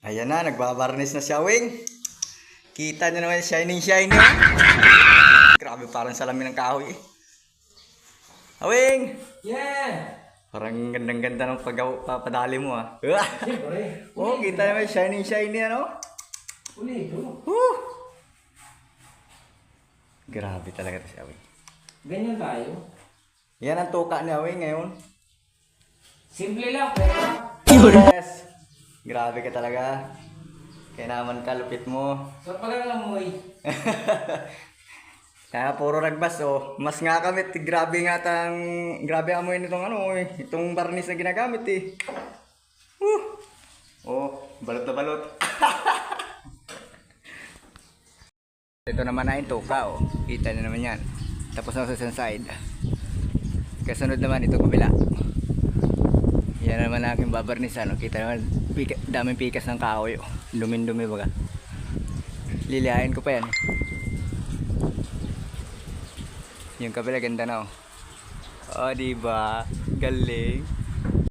Ayan na, nagbabarnis na siya, Wing. Kita niyo naman, shining. Grabe, parang salamin ng kahoy. Awing! Yeah! Parang gandang-ganda ng papadali mo, ah. Siyempre. Oh, kita naman, shiny, ano? Uli ito. Grabe talaga ito si Awing. Ganyan tayo. Yan ang tuka ni Awing ngayon. Simple lang, pero... Yes! Grabe ka talaga. Kaya naman ka, lupit mo. So, pag lang mo Kaya puro nagbas, oh. Mas nga kami, grabe grabe amoy nitong ano, itong barnis na ginagamit, eh. Oh, balot na balot. Ito naman na yung tuka, oh. Kita nyo naman yan. Tapos na sa isang side. Kasunod naman ito kabila. Yan naman ang aking babarnisan, oh. Kita naman, daming pikas ng kahoy, oh. Dumi-dumi baga. Lilihain ko pa yan, eh. Yung kabila ganda na, oh. Oh, diba? Galing.